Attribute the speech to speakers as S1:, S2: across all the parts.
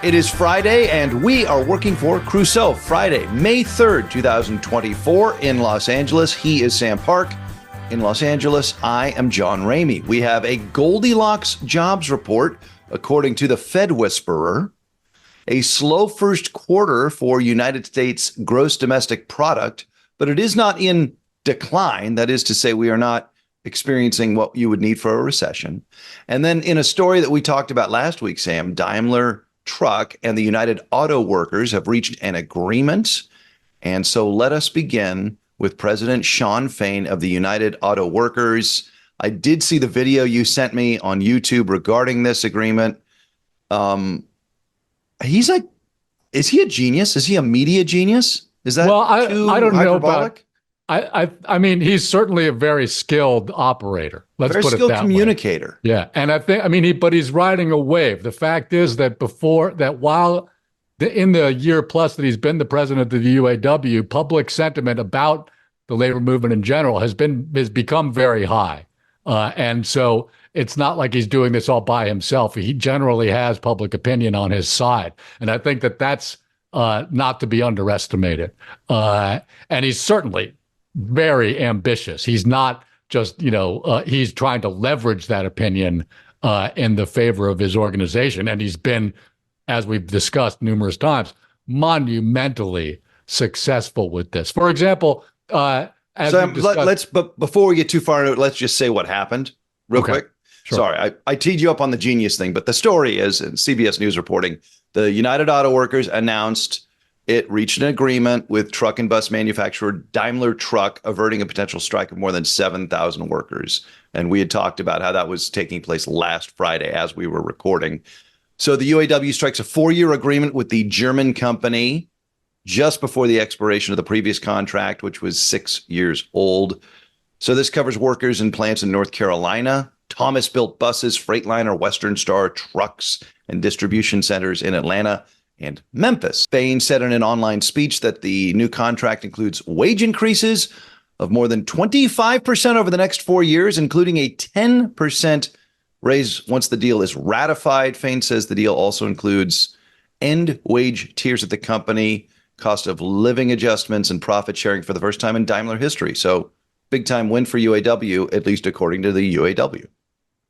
S1: It is Friday, and we are working for Crusoe. Friday, May 3rd, 2024 in Los Angeles. He is Sam Park. In Los Angeles, I am John Ramey. We have a Goldilocks jobs report, according to the Fed Whisperer. A slow first quarter for United States gross domestic product, but it is not in decline. That is to say, we are not experiencing what you would need for a recession. And then in a story that we talked about last week, Sam, Daimler Truck and the United Auto Workers have reached an agreement. And so let us begin with President Shawn Fain of the United Auto Workers. I did see the video you sent me on YouTube regarding this agreement. He's like, is he a genius? Is he a media genius? Is that
S2: I don't know about. I mean, he's certainly a very skilled operator. Let's put it that way. Very skilled
S1: communicator.
S2: Yeah, and but he's riding a wave. The fact is that while in the year plus that he's been the president of the UAW, public sentiment about the labor movement in general has become very high, and so it's not like he's doing this all by himself. He generally has public opinion on his side, and I think that that's not to be underestimated. And he's certainly very ambitious. He's not just, he's trying to leverage that opinion in the favor of his organization. And he's been, as we've discussed numerous times, monumentally successful with this. For example, but before we get too far into it, let's just say what happened real quick. Sure. Sorry, I teed you up on the genius thing, but the story is, in CBS News reporting, the United Auto Workers announced it reached an agreement with truck and bus manufacturer Daimler Truck, averting a potential strike of more than 7,000 workers. And we had talked about how that was taking place last Friday as we were recording. So the UAW strikes a 4-year agreement with the German company just before the expiration of the previous contract, which was 6 years old. So this covers workers in plants in North Carolina, Thomas-built buses, Freightliner, Western Star trucks, and distribution centers in Atlanta and Memphis. Fain said in an online speech that the new contract includes wage increases of more than 25% over the next 4 years, including a 10% raise once the deal is ratified. Fain says the deal also includes end wage tiers at the company, cost of living adjustments, and profit sharing for the first time in Daimler history. So big time win for UAW, at least according to the UAW.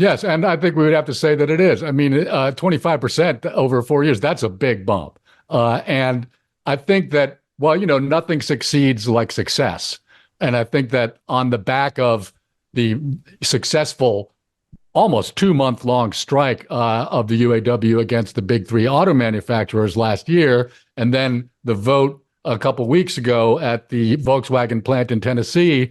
S2: Yes, and I think we would have to say that it is. I mean, 25% over 4 years, that's a big bump. And I think that, nothing succeeds like success. And I think that on the back of the successful, almost 2-month-long strike of the UAW against the big three auto manufacturers last year, and then the vote a couple weeks ago at the Volkswagen plant in Tennessee,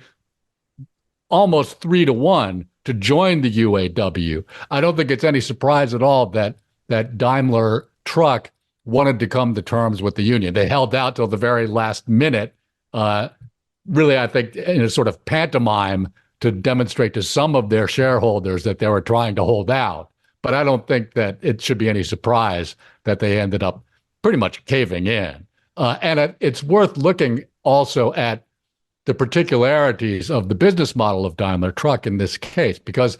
S2: almost 3-1 to join the UAW. I don't think it's any surprise at all that Daimler Truck wanted to come to terms with the union. They held out till the very last minute, really, I think, in a sort of pantomime to demonstrate to some of their shareholders that they were trying to hold out. But I don't think that it should be any surprise that they ended up pretty much caving in. And it's worth looking also at the particularities of the business model of Daimler Truck in this case, because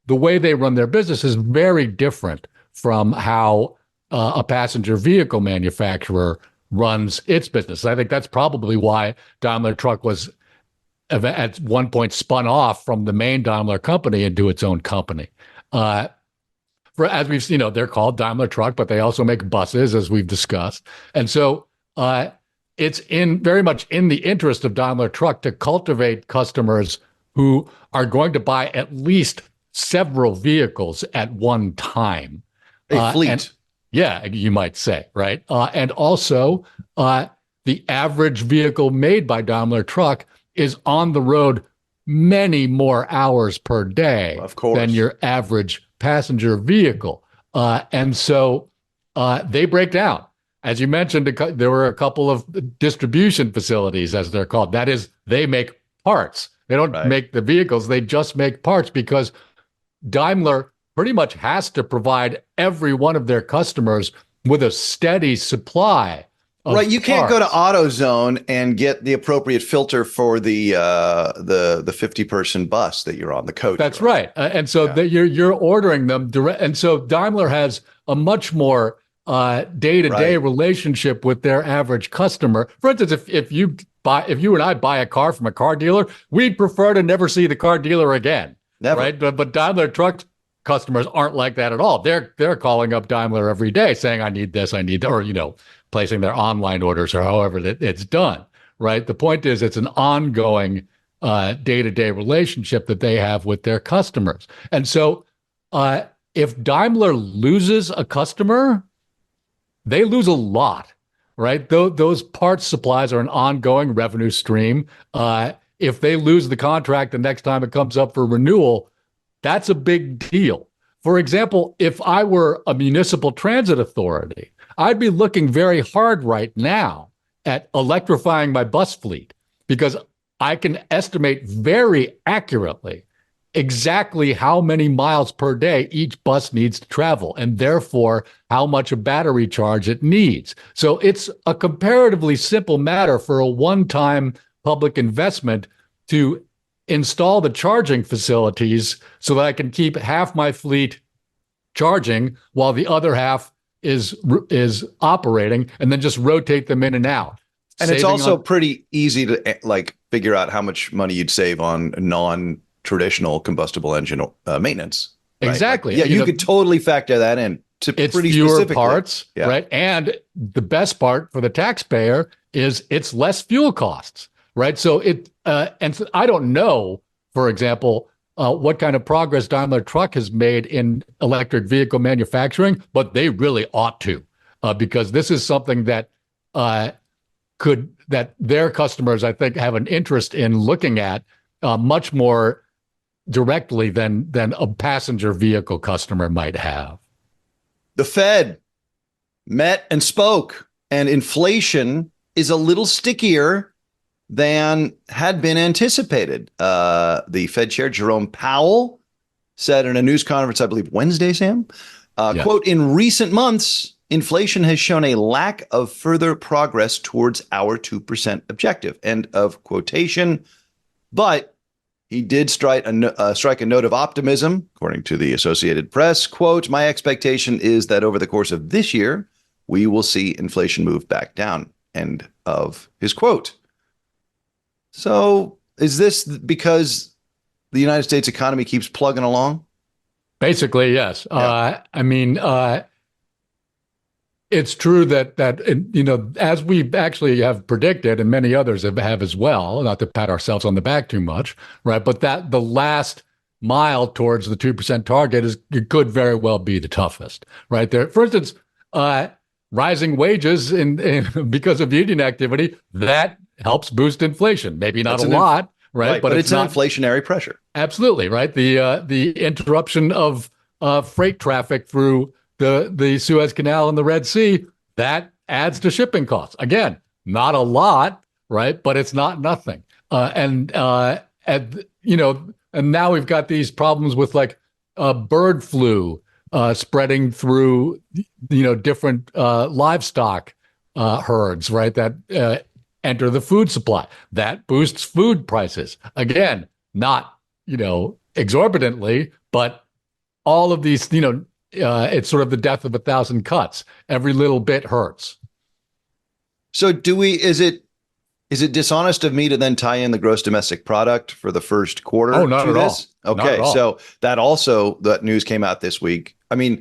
S2: the way they run their business is very different from how a passenger vehicle manufacturer runs its business. I think that's probably why Daimler Truck was at one point spun off from the main Daimler company into its own company. As we've seen, they're called Daimler Truck, but they also make buses, as we've discussed. And so it's very much in the interest of Daimler Truck to cultivate customers who are going to buy at least several vehicles at one time.
S1: A fleet.
S2: You might say, right? And also, the average vehicle made by Daimler Truck is on the road many more hours per day than your average passenger vehicle. And so they break down. As you mentioned, there were a couple of distribution facilities, as they're called. That is, they make parts. They don't make the vehicles. They just make parts because Daimler pretty much has to provide every one of their customers with a steady supply of
S1: You
S2: parts.
S1: can't go to AutoZone and get the appropriate filter for the 50-person bus that you're on, the coach.
S2: That's right. And so you're ordering them direct. And so Daimler has a much more day-to-day relationship with their average customer. For instance, if you and I buy a car from a car dealer, we'd prefer to never see the car dealer again.
S1: Never.
S2: Right? But Daimler Truck customers aren't like that at all. They're calling up Daimler every day saying, I need this, I need that, or placing their online orders or however it's done. Right? The point is, it's an ongoing day-to-day relationship that they have with their customers. And so if Daimler loses a customer, they lose a lot, right? Those parts supplies are an ongoing revenue stream. If they lose the contract the next time it comes up for renewal, that's a big deal. For example, if I were a municipal transit authority, I'd be looking very hard right now at electrifying my bus fleet, because I can estimate very accurately exactly how many miles per day each bus needs to travel, and therefore how much a battery charge it needs. So it's a comparatively simple matter for a one-time public investment to install the charging facilities so that I can keep half my fleet charging while the other half is operating, and then just rotate them in and out.
S1: And it's also pretty easy to figure out how much money you'd save on non-traditional combustible engine maintenance. Right?
S2: Exactly.
S1: You could totally factor that in.
S2: It's fewer parts, right? And the best part for the taxpayer is it's less fuel costs, right? So so I don't know, for example, what kind of progress Daimler Truck has made in electric vehicle manufacturing, but they really ought to, because this is something that that their customers, I think, have an interest in looking at much more directly than a passenger vehicle customer might have.
S1: The Fed met and spoke, and inflation is a little stickier than had been anticipated. The Fed Chair Jerome Powell said in a news conference, I believe Wednesday, Sam, quote, in recent months, inflation has shown a lack of further progress towards our 2% objective, end of quotation. But he did strike a note of optimism, according to the Associated Press. Quote, my expectation is that over the course of this year, we will see inflation move back down, end of his quote. So is this because the United States economy keeps plugging along?
S2: Basically, yes.
S1: Yeah.
S2: It's true that as we actually have predicted, and many others have as well, not to pat ourselves on the back too much, right? But that the last mile towards the 2% target could very well be the toughest, right? There, for instance, rising wages because of union activity, that helps boost inflation. Maybe not a lot, right?
S1: But it's an inflationary pressure.
S2: Absolutely, right? The interruption of freight traffic through the Suez Canal and the Red Sea, that adds to shipping costs. Again, not a lot, right? But it's not nothing. And now we've got these problems with bird flu spreading through, different livestock herds, right? That enter the food supply. That boosts food prices. Again, not, exorbitantly, but all of these, it's sort of the death of a thousand cuts. Every little bit hurts.
S1: So is it dishonest of me to then tie in the gross domestic product for the first quarter?
S2: Oh, not at all.
S1: Okay. So that news came out this week. I mean,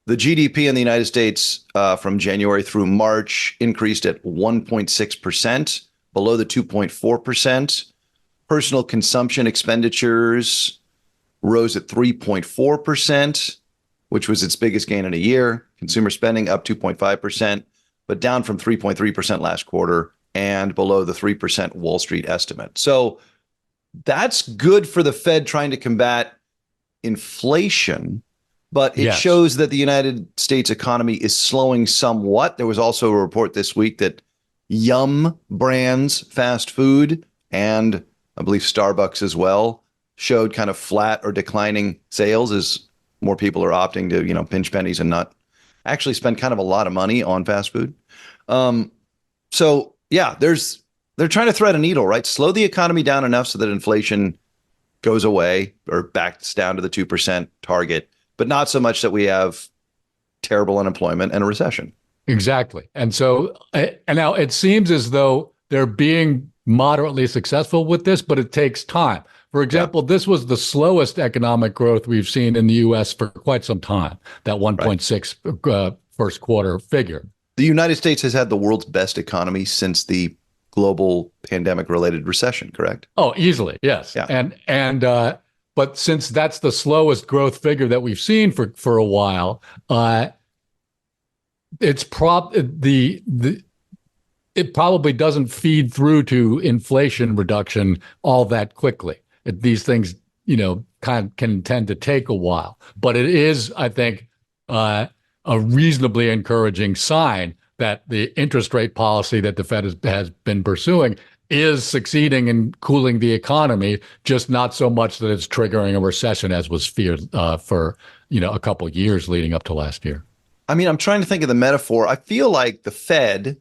S1: the GDP in the United States from January through March increased at 1.6%, below the 2.4%. Personal consumption expenditures rose at 3.4%. which was its biggest gain in a year. Consumer spending up 2.5%, but down from 3.3% last quarter and below the 3% Wall Street estimate. So that's good for the Fed trying to combat inflation, but it shows that the United States economy is slowing somewhat. There was also a report this week that Yum Brands fast food, and I believe Starbucks as well, showed kind of flat or declining sales as more people are opting to, pinch pennies and not actually spend kind of a lot of money on fast food. So yeah, they're trying to thread a needle, right? Slow the economy down enough so that inflation goes away or backs down to the 2% target, but not so much that we have terrible unemployment and a recession.
S2: Exactly. And so, and now it seems as though they're being moderately successful with this, but it takes time. For example, this was the slowest economic growth we've seen in the U.S. for quite some time, that 1.6 first quarter figure.
S1: The United States has had the world's best economy since the global pandemic-related recession, correct?
S2: Oh, easily, yes.
S1: Yeah.
S2: But since that's the slowest growth figure that we've seen for a while, it probably doesn't feed through to inflation reduction all that quickly. These things, can tend to take a while. But it is, I think, a reasonably encouraging sign that the interest rate policy that the Fed has been pursuing is succeeding in cooling the economy, just not so much that it's triggering a recession as was feared for a couple of years leading up to last year.
S1: I mean, I'm trying to think of the metaphor. I feel like the Fed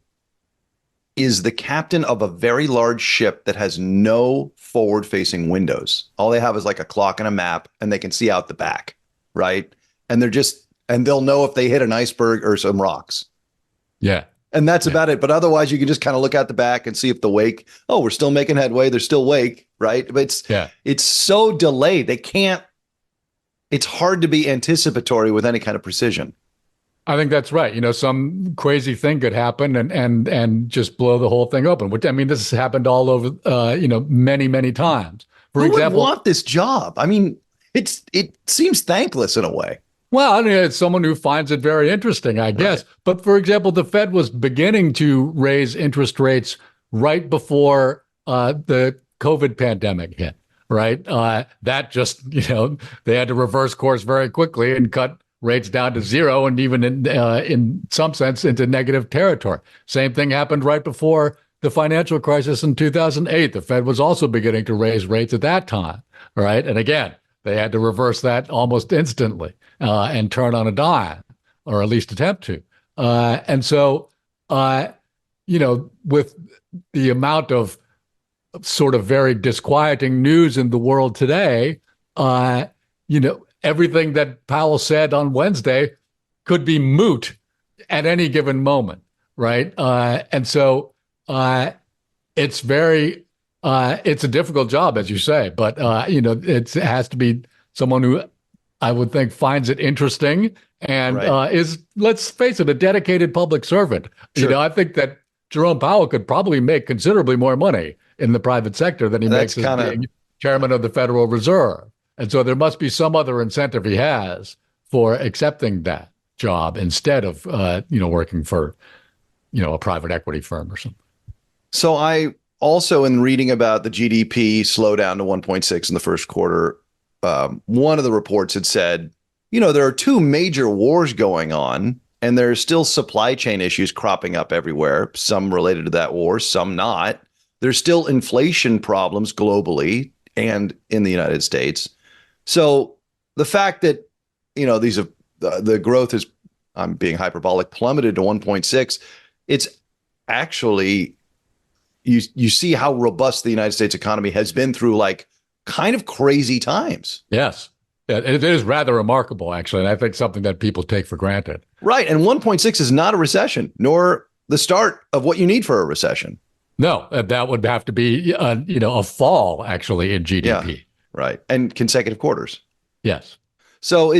S1: is the captain of a very large ship that has no forward-facing windows. All they have is like a clock and a map, and they can see out the back, right? And they'll know if they hit an iceberg or some rocks.
S2: Yeah.
S1: And that's about it. But otherwise, you can just kind of look out the back and see if the wake, we're still making headway. There's still wake, right? But it's so delayed. It's hard to be anticipatory with any kind of precision.
S2: I think that's right. Some crazy thing could happen and just blow the whole thing open. Which, I mean, this has happened all over, many, many times.
S1: Who would want this job? I mean, it seems thankless in a way.
S2: Well, I mean, it's someone who finds it very interesting, I guess. Right. But for example, the Fed was beginning to raise interest rates right before the COVID pandemic hit, right? That just, they had to reverse course very quickly and cut rates down to zero, and even in some sense into negative territory. Same thing happened right before the financial crisis in 2008. The Fed was also beginning to raise rates at that time, right? And again, they had to reverse that almost instantly and turn on a dime, or at least attempt to. And so, with the amount of sort of very disquieting news in the world today, everything that Powell said on Wednesday could be moot at any given moment, right? And so it's a difficult job, as you say, but it has to be someone who I would think finds it interesting and is, let's face it, a dedicated public servant. Sure. I think that Jerome Powell could probably make considerably more money in the private sector than he makes as being chairman of the Federal Reserve. And so there must be some other incentive he has for accepting that job instead of, working for, a private equity firm or something.
S1: So I also, in reading about the GDP slowdown to 1.6 in the first quarter, one of the reports had said, there are two major wars going on, and there's still supply chain issues cropping up everywhere, some related to that war, some not. There's still inflation problems globally and in the United States. So the fact that, the growth is, I'm being hyperbolic, plummeted to 1.6, it's actually, you see how robust the United States economy has been through kind of crazy times.
S2: Yes. It is rather remarkable, actually. And I think something that people take for granted.
S1: Right. And 1.6 is not a recession, nor the start of what you need for a recession.
S2: No, that would have to be, a fall, actually, in GDP.
S1: Yeah, right. And consecutive quarters.
S2: Yes.
S1: So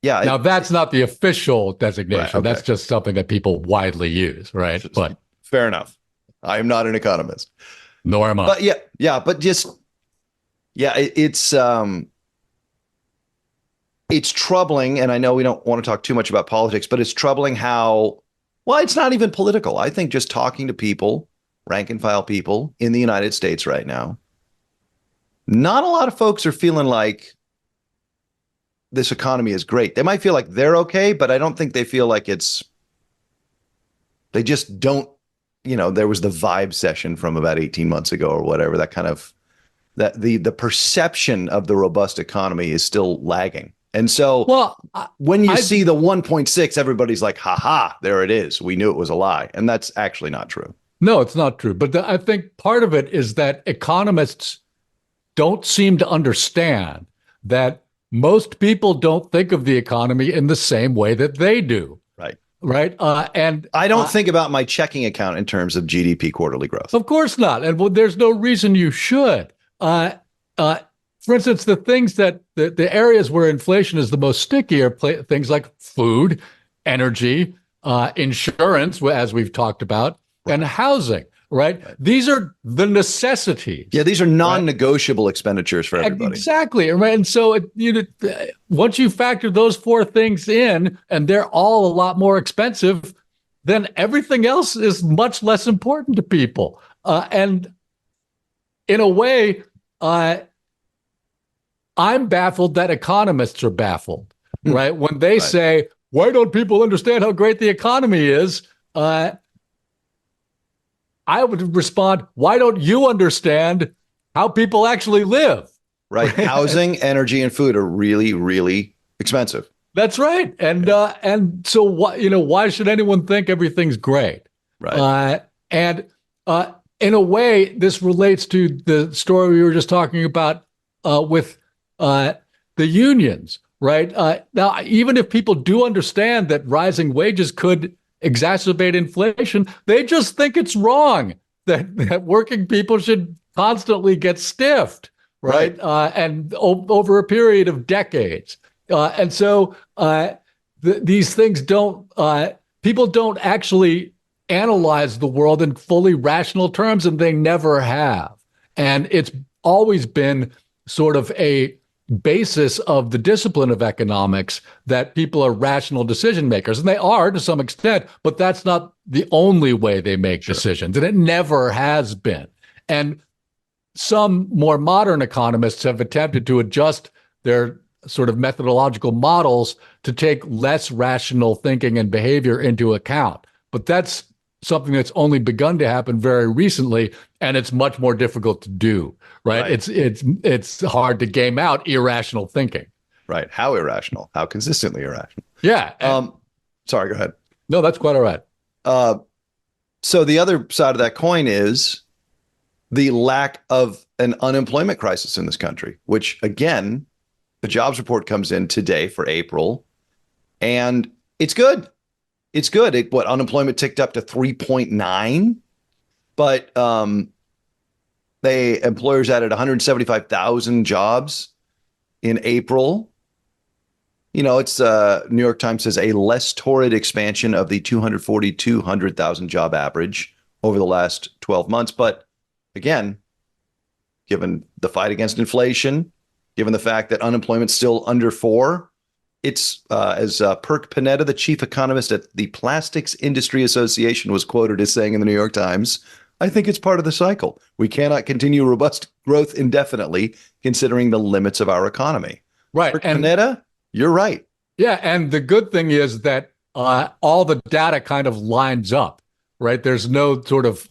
S2: Now, that's not the official designation. Right, okay. That's just something that people widely use, right? But
S1: fair enough. I am not an economist.
S2: Nor am I.
S1: But it's troubling, and I know we don't want to talk too much about politics, but it's troubling how, it's not even political. I think just talking to people, rank and file people in the United States right now, not a lot of folks are feeling like this economy is great. They might feel like they're okay, but I don't think they feel like they just don't, there was the vibe session from about 18 months ago or whatever, that kind of, that the perception of the robust economy is still lagging. And so when you see the 1.6, everybody's like, there it is. We knew it was a lie. And that's actually not true.
S2: No, it's not true. But I think part of it is that economists don't seem to understand that most people don't think of the economy in the same way that they do.
S1: Right.
S2: Right. And
S1: I don't think about my checking account in terms of GDP quarterly growth.
S2: Of course not. And well, there's no reason you should. For instance, the things that the areas where inflation is the most sticky are things like food, energy, insurance, as we've talked about, and housing. Right? These are the necessities.
S1: Yeah, these are non-negotiable expenditures for everybody.
S2: Exactly. Right. And so once you factor those four things in, and they're all a lot more expensive, then everything else is much less important to people. And in a way, I'm baffled that economists are baffled, right? When they say, why don't people understand how great the economy is? I would respond, why don't you understand how people actually live?
S1: Right. Housing, energy, and food are really, really expensive.
S2: That's right. And so why should anyone think everything's great?
S1: Right.
S2: In a way, this relates to the story we were just talking about with the unions, right? Now, even if people do understand that rising wages could exacerbate inflation, they just think it's wrong that working people should constantly get stiffed, right? And over a period of decades. And so these things people don't actually analyze the world in fully rational terms, and they never have. And it's always been sort of a basis of the discipline of economics that people are rational decision makers. And they are to some extent, but that's not the only way they make decisions. And it never has been. And some more modern economists have attempted to adjust their sort of methodological models to take less rational thinking and behavior into account. But that's something that's only begun to happen very recently, and it's much more difficult to do, right? It's hard to game out irrational thinking.
S1: Right. How irrational? How consistently irrational?
S2: Yeah.
S1: Sorry, go ahead.
S2: No, that's quite all right.
S1: So the other side of that coin is the lack of an unemployment crisis in this country, which, again, the jobs report comes in today for April, and it's good. It's good. Unemployment ticked up to 3.9, but employers added 175,000 jobs in April. It's New York Times says a less torrid expansion of the 200,000 job average over the last 12 months. But again, given the fight against inflation, given the fact that unemployment's still under 4%, it's as Perk Panetta, the chief economist at the Plastics Industry Association, was quoted as saying in the New York Times, I think it's part of the cycle. We cannot continue robust growth indefinitely, considering the limits of our economy.
S2: Right.
S1: Perk Panetta, you're right.
S2: Yeah. And the good thing is that all the data kind of lines up, right? There's no sort of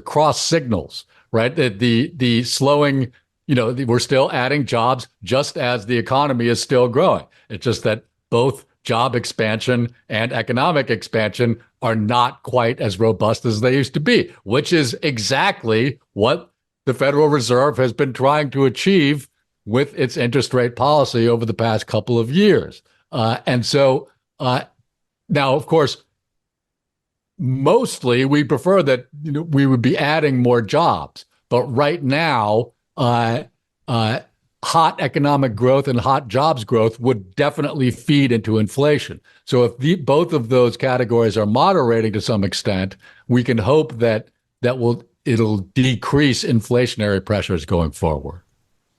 S2: cross signals, right? The slowing, we're still adding jobs just as the economy is still growing. It's just that both job expansion and economic expansion are not quite as robust as they used to be, which is exactly what the Federal Reserve has been trying to achieve with its interest rate policy over the past couple of years. And so now, of course, mostly we prefer that we would be adding more jobs. But right now, hot economic growth and hot jobs growth would definitely feed into inflation. So if both of those categories are moderating to some extent, we can hope that it'll decrease inflationary pressures going forward.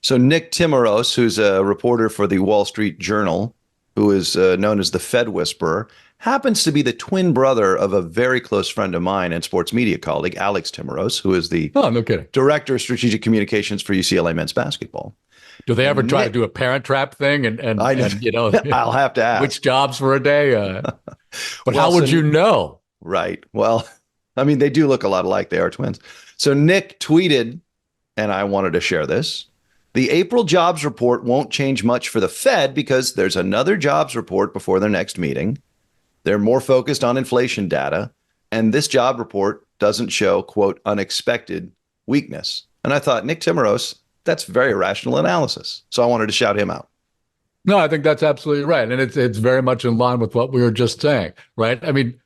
S1: So Nick Timiraos, who's a reporter for the Wall Street Journal, who is known as the Fed Whisperer, happens to be the twin brother of a very close friend of mine and sports media colleague, Alex Timiraos, who is the director of strategic communications for UCLA men's basketball.
S2: Do they ever try to do a parent trap thing and
S1: I'll have to ask
S2: which jobs for a day? But how would you know?
S1: Right. Well, I mean, they do look a lot alike. They are twins. So Nick tweeted, and I wanted to share this. The April jobs report won't change much for the Fed because there's another jobs report before their next meeting. They're more focused on inflation data, and this job report doesn't show, quote, unexpected weakness. And I thought, Nick Timiraos, That's very rational analysis. So I wanted to shout him out.
S2: No, I think that's absolutely right. And it's very much in line with what we were just saying, right? I mean,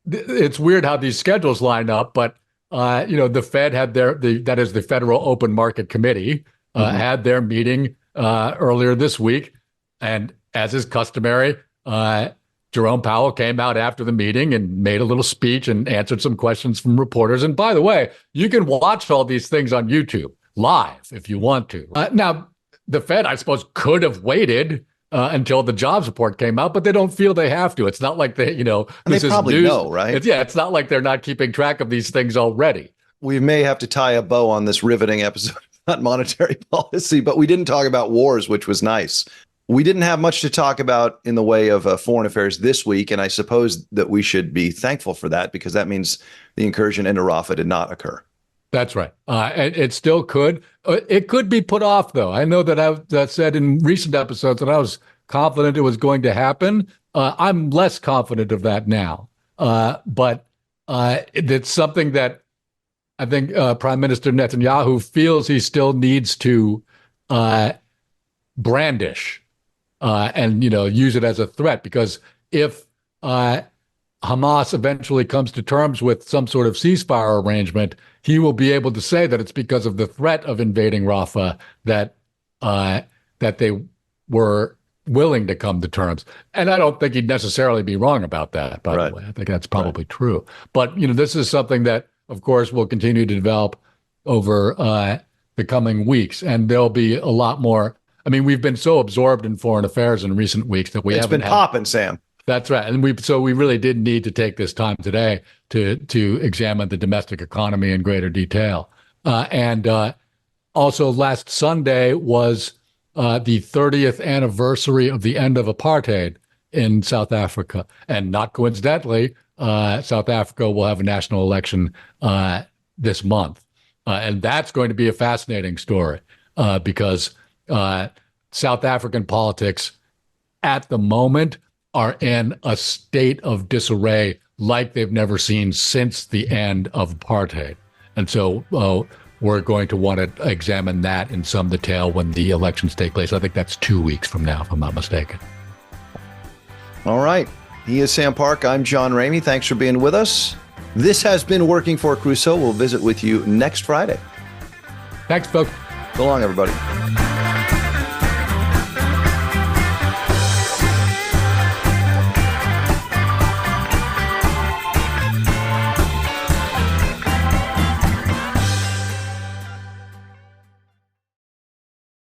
S2: it's weird how these schedules line up, but the Fed had that is the Federal Open Market Committee, had their meeting earlier this week. And as is customary, Jerome Powell came out after the meeting and made a little speech and answered some questions from reporters. And by the way, you can watch all these things on YouTube live if you want to. Now, the Fed, I suppose, could have waited until the jobs report came out, but they don't feel they have to. It's not like this
S1: they
S2: is
S1: probably
S2: news.
S1: Know, right?
S2: It's not like they're not keeping track of these things already.
S1: We may have to tie a bow on this riveting episode about monetary policy, but we didn't talk about wars, which was nice. We didn't have much to talk about in the way of foreign affairs this week, and I suppose that we should be thankful for that because that means the incursion into Rafah did not occur.
S2: That's right. It still could. It could be put off, though. I know that I've said in recent episodes that I was confident it was going to happen. I'm less confident of that now. But it's something that I think Prime Minister Netanyahu feels he still needs to brandish and use it as a threat, because if Hamas eventually comes to terms with some sort of ceasefire arrangement, he will be able to say that it's because of the threat of invading Rafah that they were willing to come to terms. And I don't think he'd necessarily be wrong about that, by the way. I think that's probably true. But, this is something that, of course, will continue to develop over the coming weeks. And there'll be a lot more. I mean, we've been so absorbed in foreign affairs in recent weeks that it's been
S1: popping, Sam. That's
S2: right. And we really did need to take this time today to examine the domestic economy in greater detail. And also last Sunday was the 30th anniversary of the end of apartheid in South Africa. And not coincidentally, South Africa will have a national election this month. And that's going to be a fascinating story because South African politics at the moment are in a state of disarray like they've never seen since the end of apartheid. And so we're going to want to examine that in some detail when the elections take place. I think that's 2 weeks from now, if I'm not mistaken.
S1: All right. He is Sam Park. I'm John Ramey. Thanks for being with us. This has been Working for Crusoe. We'll visit with you next Friday.
S2: Thanks, folks.
S1: So long, everybody.